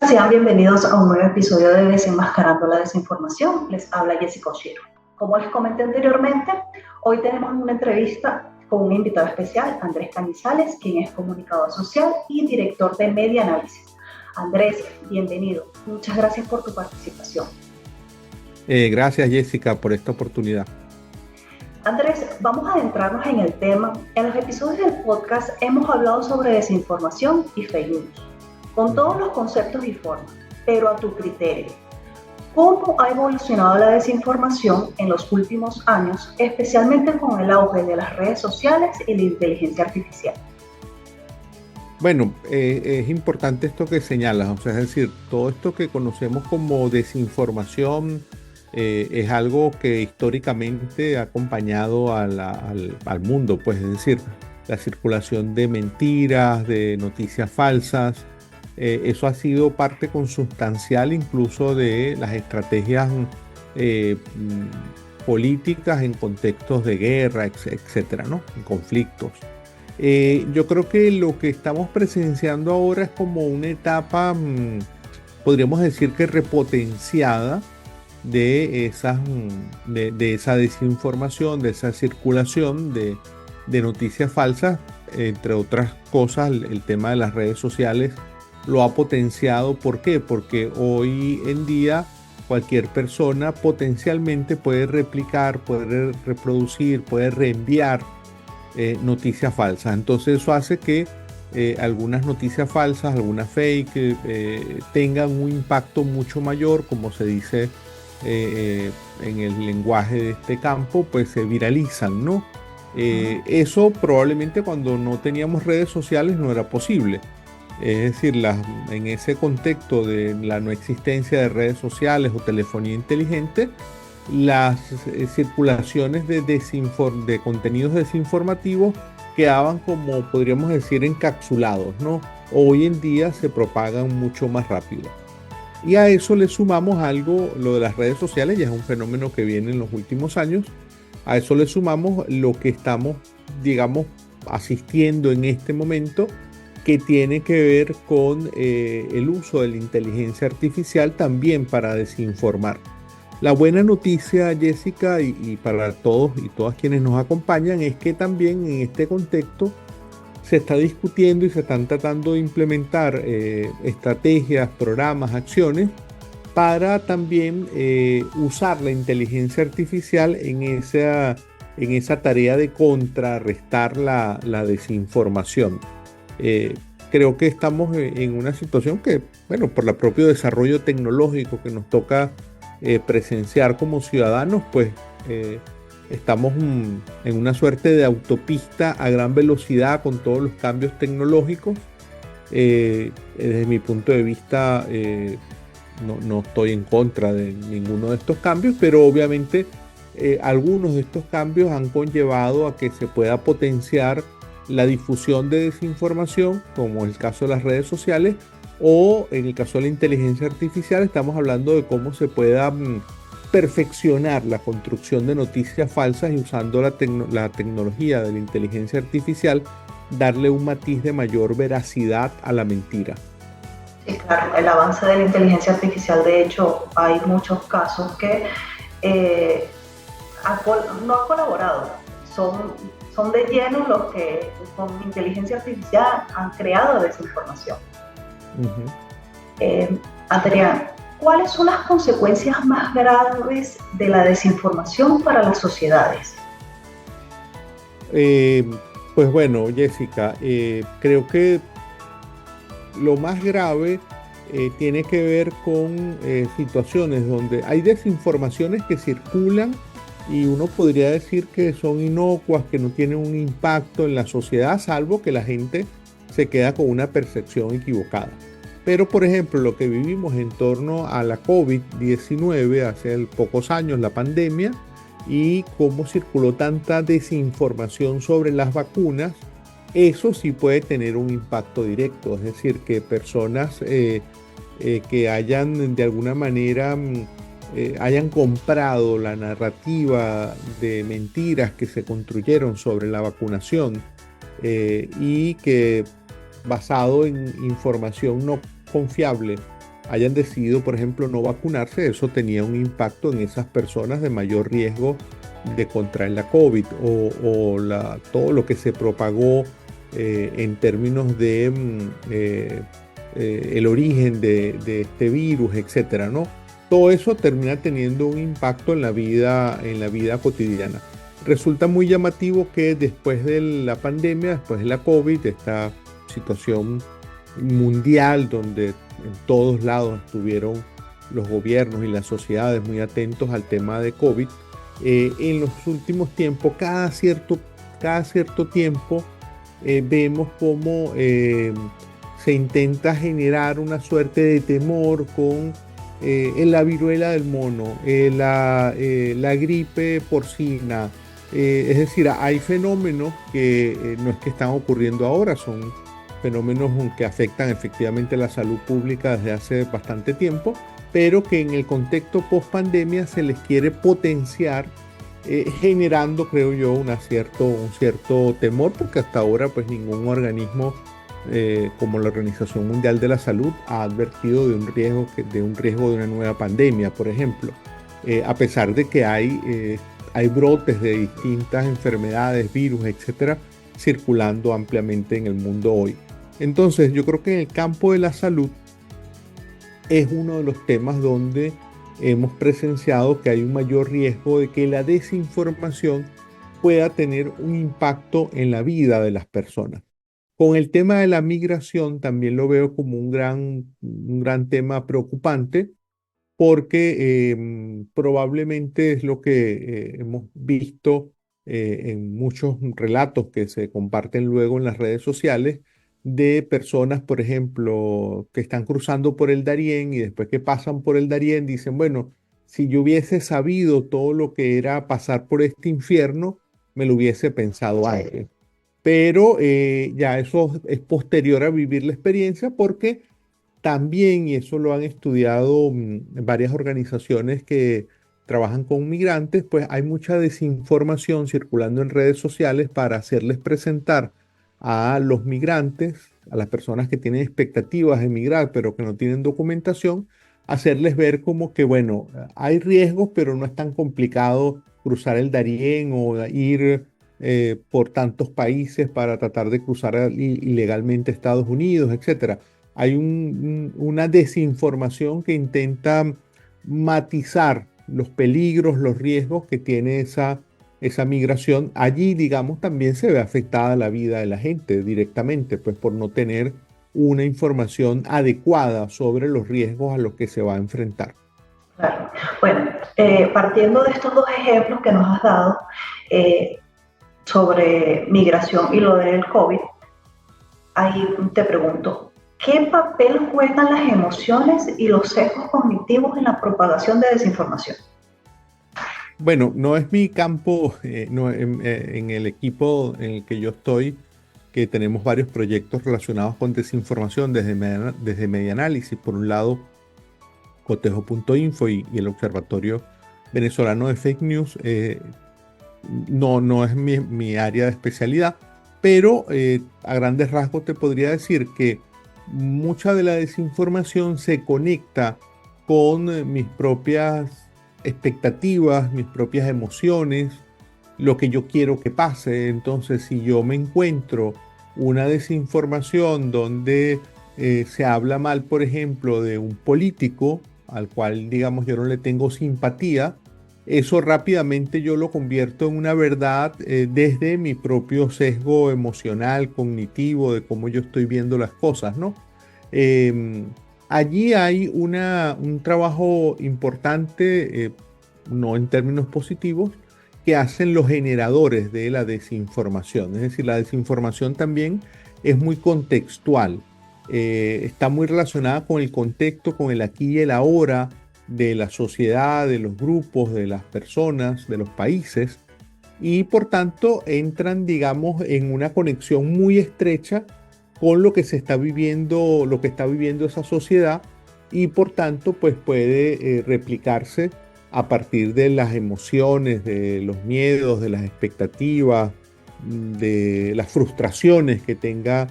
sean bienvenidos a un nuevo episodio de Desenmascarando la Desinformación. Les habla Jessica Oshiro. Como les comenté anteriormente, hoy tenemos una entrevista con un invitado especial, Andrés Canizales, quien es comunicador social y director de Media Análisis. Andrés, bienvenido. Muchas gracias por tu participación. Gracias, Jessica, por esta oportunidad. Andrés, vamos a adentrarnos en el tema. En los episodios del podcast hemos hablado sobre desinformación y fake news, con todos los conceptos y formas, pero a tu criterio, ¿cómo ha evolucionado la desinformación en los últimos años, especialmente con el auge de las redes sociales y la inteligencia artificial? Bueno, es importante esto que señalas, o sea, es decir, todo esto que conocemos como desinformación es algo que históricamente ha acompañado al mundo, pues es decir, la circulación de mentiras, de noticias falsas. Eso ha sido parte consustancial incluso de las estrategias políticas en contextos de guerra, etcétera, ¿no? En conflictos. Yo creo que lo que estamos presenciando ahora es como una etapa, podríamos decir que repotenciada de esa desinformación, de esa circulación de noticias falsas, entre otras cosas, el tema de las redes sociales lo ha potenciado. ¿Por qué? Porque hoy en día cualquier persona potencialmente puede replicar, puede reproducir, puede reenviar noticias falsas. Entonces eso hace que algunas noticias falsas, algunas fake, tengan un impacto mucho mayor, como se dice en el lenguaje de este campo, pues se viralizan, ¿no? Eso probablemente cuando no teníamos redes sociales no era posible. Es decir, en ese contexto de la no existencia de redes sociales o telefonía inteligente, las circulaciones de contenidos desinformativos quedaban, como podríamos decir, encapsulados, ¿no? Hoy en día se propagan mucho más rápido. Y a eso le sumamos algo, lo de las redes sociales, ya es un fenómeno que viene en los últimos años. A eso le sumamos lo que estamos, digamos, asistiendo en este momento, que tiene que ver con el uso de la inteligencia artificial también para desinformar. La buena noticia, Jessica, y para todos y todas quienes nos acompañan, es que también en este contexto se está discutiendo y se están tratando de implementar estrategias, programas, acciones para también usar la inteligencia artificial en esa tarea de contrarrestar la desinformación. Creo que estamos en una situación que, bueno, por el propio desarrollo tecnológico que nos toca presenciar como ciudadanos, pues estamos en una suerte de autopista a gran velocidad con todos los cambios tecnológicos. Desde mi punto de vista, no estoy en contra de ninguno de estos cambios, pero obviamente algunos de estos cambios han conllevado a que se pueda potenciar la difusión de desinformación, como en el caso de las redes sociales, o en el caso de la inteligencia artificial, estamos hablando de cómo se pueda perfeccionar la construcción de noticias falsas y usando la tecnología de la inteligencia artificial, darle un matiz de mayor veracidad a la mentira. Sí, claro, el avance de la inteligencia artificial, de hecho, hay muchos casos que no ha colaborado, son de lleno los que con inteligencia artificial han creado desinformación. Adrián, ¿cuáles son las consecuencias más graves de la desinformación para las sociedades? Pues bueno, Jessica, creo que lo más grave tiene que ver con situaciones donde hay desinformaciones que circulan y uno podría decir que son inocuas, que no tienen un impacto en la sociedad, salvo que la gente se queda con una percepción equivocada. Pero, por ejemplo, lo que vivimos en torno a la COVID-19 hace pocos años, la pandemia, y cómo circuló tanta desinformación sobre las vacunas, eso sí puede tener un impacto directo. Es decir, que personas que hayan de alguna manera hayan comprado la narrativa de mentiras que se construyeron sobre la vacunación y que basado en información no confiable hayan decidido, por ejemplo, no vacunarse, eso tenía un impacto en esas personas de mayor riesgo de contraer la COVID todo lo que se propagó en términos de el origen de este virus, etcétera, ¿no? Todo eso termina teniendo un impacto en la vida cotidiana. Resulta muy llamativo que después de la pandemia, después de la COVID, esta situación mundial donde en todos lados estuvieron los gobiernos y las sociedades muy atentos al tema de COVID, en los últimos tiempos, cada cierto tiempo, vemos cómo se intenta generar una suerte de temor con la viruela del mono, la gripe porcina. Es decir, hay fenómenos que no es que están ocurriendo ahora, son fenómenos que afectan efectivamente la salud pública desde hace bastante tiempo, pero que en el contexto post pandemia se les quiere potenciar, generando, creo yo, un cierto temor, porque hasta ahora pues ningún organismo como la Organización Mundial de la Salud ha advertido de un riesgo de una nueva pandemia, por ejemplo, a pesar de que hay brotes de distintas enfermedades, virus, etcétera, circulando ampliamente en el mundo hoy. Entonces, yo creo que en el campo de la salud es uno de los temas donde hemos presenciado que hay un mayor riesgo de que la desinformación pueda tener un impacto en la vida de las personas. Con el tema de la migración también lo veo como un gran tema preocupante porque probablemente es lo que hemos visto en muchos relatos que se comparten luego en las redes sociales de personas, por ejemplo, que están cruzando por el Darién y después que pasan por el Darién dicen, bueno, si yo hubiese sabido todo lo que era pasar por este infierno, me lo hubiese pensado antes. Pero ya eso es posterior a vivir la experiencia porque también, y eso lo han estudiado varias organizaciones que trabajan con migrantes, pues hay mucha desinformación circulando en redes sociales para hacerles presentar a los migrantes, a las personas que tienen expectativas de emigrar pero que no tienen documentación, hacerles ver como que, bueno, hay riesgos, pero no es tan complicado cruzar el Darién o ir por tantos países para tratar de cruzar ilegalmente a Estados Unidos, etcétera. Hay una desinformación que intenta matizar los peligros, los riesgos que tiene esa migración. Allí, digamos, también se ve afectada la vida de la gente directamente, pues por no tener una información adecuada sobre los riesgos a los que se va a enfrentar. Claro. Bueno, partiendo de estos dos ejemplos que nos has dado sobre migración y lo del COVID, ahí te pregunto, ¿qué papel juegan las emociones y los sesgos cognitivos en la propagación de desinformación? Bueno, no es mi campo, no, en el equipo en el que yo estoy, que tenemos varios proyectos relacionados con desinformación desde Medianálisis, por un lado, cotejo.info y el Observatorio Venezolano de Fake News. No es mi área de especialidad, pero a grandes rasgos te podría decir que mucha de la desinformación se conecta con mis propias expectativas, mis propias emociones, lo que yo quiero que pase. Entonces, si yo me encuentro una desinformación donde se habla mal, por ejemplo, de un político al cual, digamos, yo no le tengo simpatía, eso rápidamente yo lo convierto en una verdad desde mi propio sesgo emocional, cognitivo, de cómo yo estoy viendo las cosas, ¿no? Allí hay un trabajo importante, no en términos positivos, que hacen los generadores de la desinformación. Es decir, la desinformación también es muy contextual, está muy relacionada con el contexto, con el aquí y el ahora de la sociedad, de los grupos, de las personas, de los países, y por tanto entran, digamos, en una conexión muy estrecha con lo que se está viviendo, lo que está viviendo esa sociedad, y por tanto, pues puede replicarse a partir de las emociones, de los miedos, de las expectativas, de las frustraciones que tenga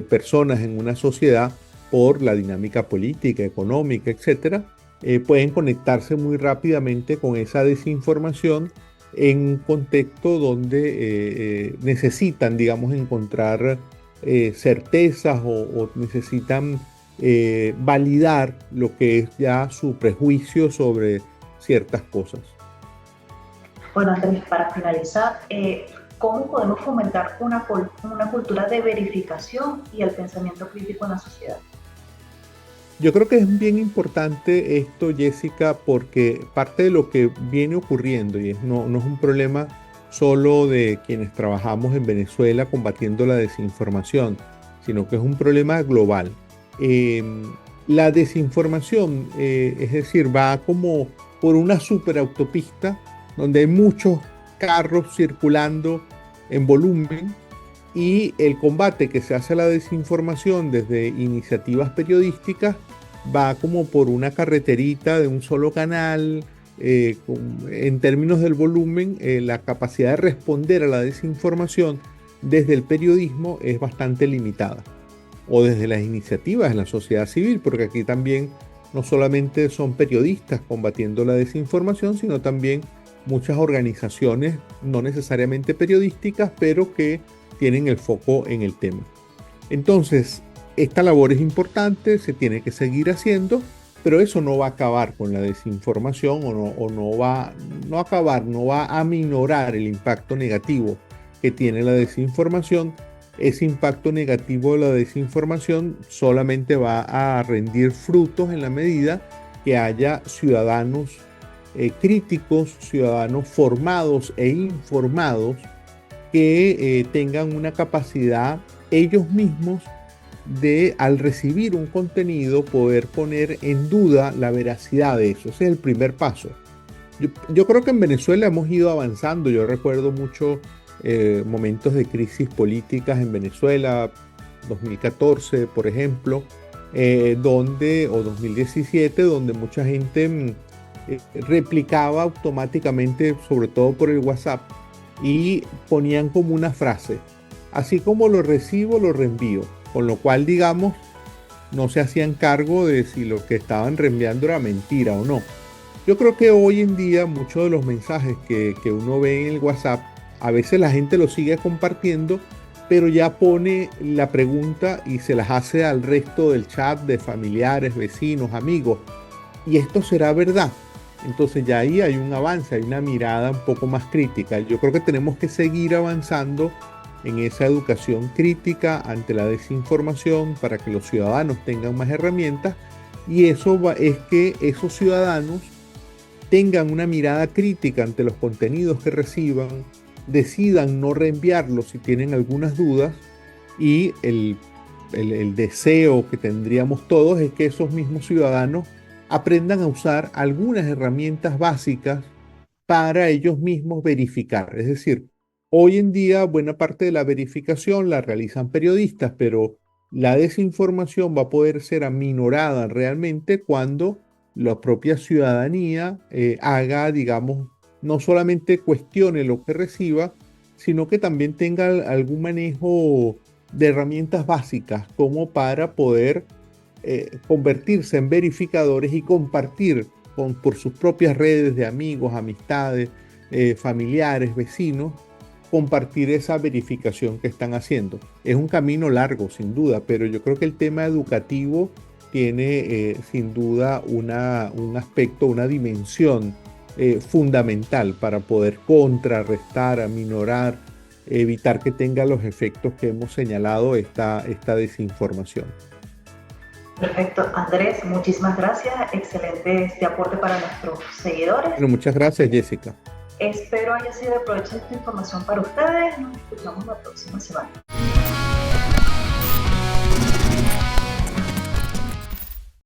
personas en una sociedad por la dinámica política, económica, etcétera, pueden conectarse muy rápidamente con esa desinformación en un contexto donde necesitan, digamos, encontrar certezas o necesitan validar lo que es ya su prejuicio sobre ciertas cosas. Bueno, Andrés, para finalizar, ¿cómo podemos fomentar una cultura de verificación y el pensamiento crítico en la sociedad? Yo creo que es bien importante esto, Jessica, porque parte de lo que viene ocurriendo, y no es un problema solo de quienes trabajamos en Venezuela combatiendo la desinformación, sino que es un problema global. Eh, la desinformación, es decir, va como por una superautopista donde hay muchos carros circulando en volumen y el combate que se hace a la desinformación desde iniciativas periodísticas va como por una carreterita de un solo canal. En términos del volumen, la capacidad de responder a la desinformación desde el periodismo es bastante limitada, o desde las iniciativas en la sociedad civil, porque aquí también no solamente son periodistas combatiendo la desinformación, sino también muchas organizaciones no necesariamente periodísticas, pero que tienen el foco en el tema. Entonces, esta labor es importante, se tiene que seguir haciendo, pero eso no va a acabar con la desinformación no va a aminorar el impacto negativo que tiene la desinformación. Ese impacto negativo de la desinformación solamente va a rendir frutos en la medida que haya ciudadanos críticos, ciudadanos formados e informados que tengan una capacidad ellos mismos de, al recibir un contenido, poder poner en duda la veracidad de eso. Ese es el primer paso. Yo creo que en Venezuela hemos ido avanzando. Yo recuerdo mucho momentos de crisis políticas en Venezuela, 2014, por ejemplo, o 2017, donde mucha gente replicaba automáticamente, sobre todo por el WhatsApp, y ponían como una frase: así como lo recibo, lo reenvío. Con lo cual, digamos, no se hacían cargo de si lo que estaban reenviando era mentira o no. Yo creo que hoy en día muchos de los mensajes que uno ve en el WhatsApp, a veces la gente los sigue compartiendo, pero ya pone la pregunta y se las hace al resto del chat de familiares, vecinos, amigos. ¿Y esto será verdad? Entonces ya ahí hay un avance, hay una mirada un poco más crítica. Yo creo que tenemos que seguir avanzando en esa educación crítica ante la desinformación para que los ciudadanos tengan más herramientas, y eso es que esos ciudadanos tengan una mirada crítica ante los contenidos que reciban, decidan no reenviarlos si tienen algunas dudas, y el deseo que tendríamos todos es que esos mismos ciudadanos aprendan a usar algunas herramientas básicas para ellos mismos verificar. Es decir, hoy en día buena parte de la verificación la realizan periodistas, pero la desinformación va a poder ser aminorada realmente cuando la propia ciudadanía haga, digamos, no solamente cuestione lo que reciba, sino que también tenga algún manejo de herramientas básicas como para poder convertirse en verificadores y compartir por sus propias redes de amigos, amistades, familiares, vecinos, compartir esa verificación que están haciendo. Es un camino largo, sin duda, pero yo creo que el tema educativo tiene sin duda un aspecto, una dimensión fundamental para poder contrarrestar, aminorar, evitar que tenga los efectos que hemos señalado esta desinformación. Perfecto, Andrés, muchísimas gracias. Excelente este aporte para nuestros seguidores. Bueno, muchas gracias, Jessica. Espero haya sido de provecho esta información para ustedes. Nos escuchamos la próxima semana.